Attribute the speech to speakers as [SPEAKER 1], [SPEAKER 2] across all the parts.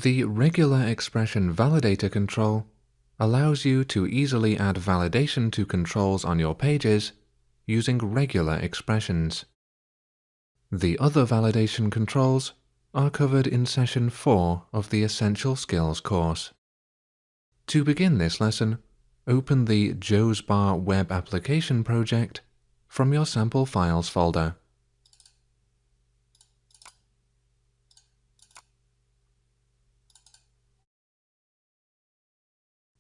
[SPEAKER 1] The Regular Expression Validator control allows you to easily add validation to controls on your pages using regular expressions. The other validation controls are covered in Session 4 of the Essential Skills course. To begin this lesson, open the JoesBar Web Application project from your Sample Files folder.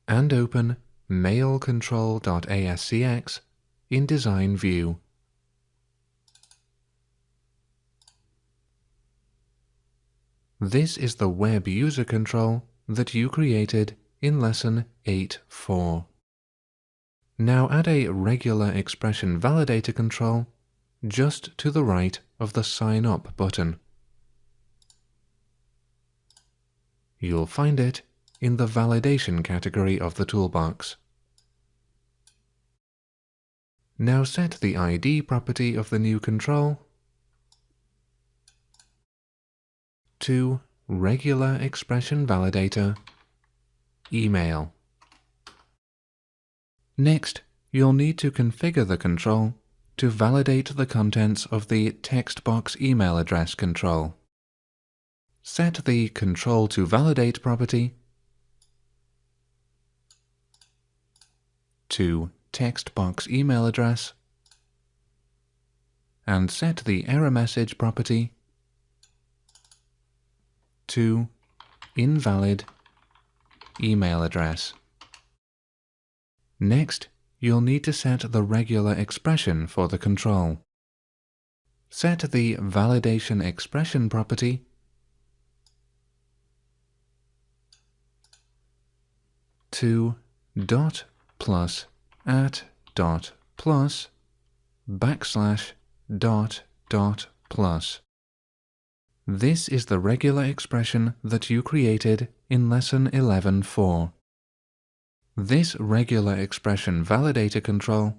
[SPEAKER 1] And open mailcontrol.ascx in Design View. This is the web user control that you created in Lesson 8.4. Now add a Regular Expression Validator control just to the right of the Sign Up button. You'll find it in the Validation category of the toolbox. Now set the ID property of the new control to Regular Expression Validator Email. Next, you'll need to configure the control to validate the contents of the text box email address control. Set the Control to Validate property to text box email address and set the error message property to invalid email address. Next, you'll need to set the regular expression for the control. Set the validation expression property to dot plus @ plus \+ This is the regular expression that you created in Lesson 11.4. This regular expression validator control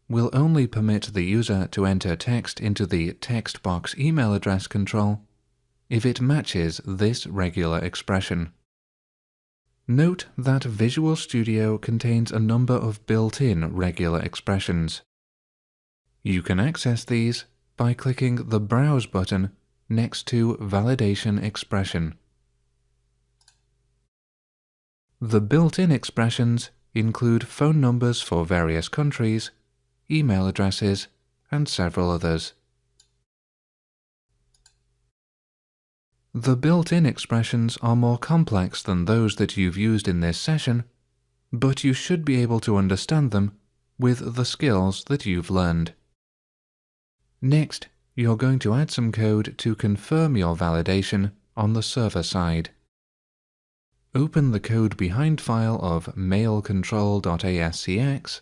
[SPEAKER 1] will only permit the user to enter text into the text box email address control if it matches this regular expression. Note that Visual Studio contains a number of built-in regular expressions. You can access these by clicking the Browse button next to Validation Expression. The built-in expressions include phone numbers for various countries, email addresses, and several others. The built-in expressions are more complex than those that you've used in this session, but you should be able to understand them with the skills that you've learned. Next, you're going to add some code to confirm your validation on the server side. Open the code behind file of mailcontrol.ascx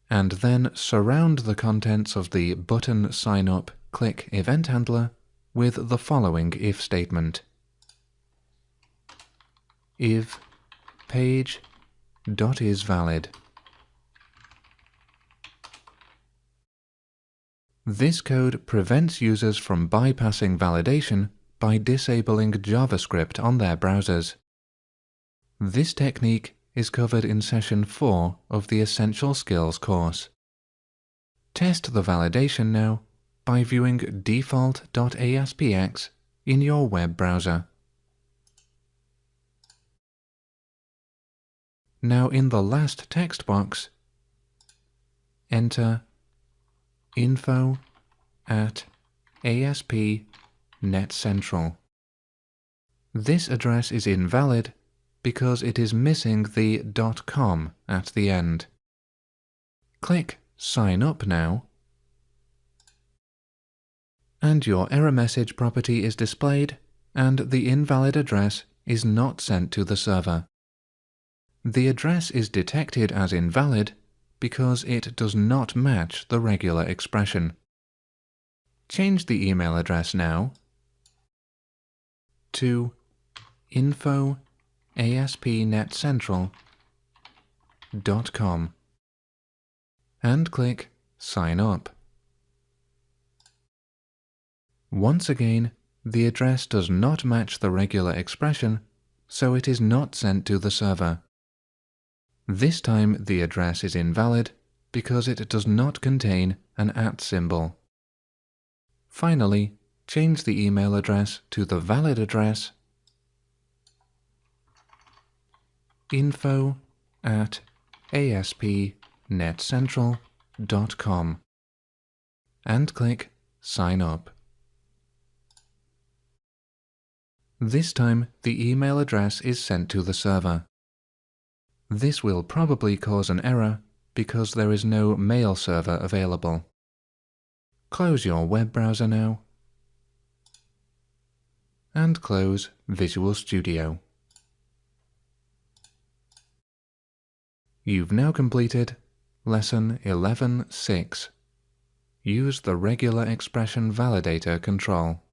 [SPEAKER 1] and then surround the contents of the button Sign Up Click event handler with the following if statement. If page.isValid. This code prevents users from bypassing validation by disabling JavaScript on their browsers. This technique is covered in Session 4 of the Essential Skills course. Test the validation now by viewing default.aspx in your web browser. Now in the last text box, enter info@ASP.NET-CENTRAL. This address is invalid because it is missing the .com at the end. Click Sign Up now, and your error message property is displayed, and the invalid address is not sent to the server. The address is detected as invalid because it does not match the regular expression. Change the email address now to info@aspnetcentral.com and click Sign Up. Once again, the address does not match the regular expression, so it is not sent to the server. This time the address is invalid because it does not contain an @ symbol. Finally, change the email address to the valid address info@aspnetcentral.com and click Sign Up. This time the email address is sent to the server. This will probably cause an error because there is no mail server available. Close your web browser now and close Visual Studio. You've now completed Lesson 11.6. Use the Regular Expression Validator control.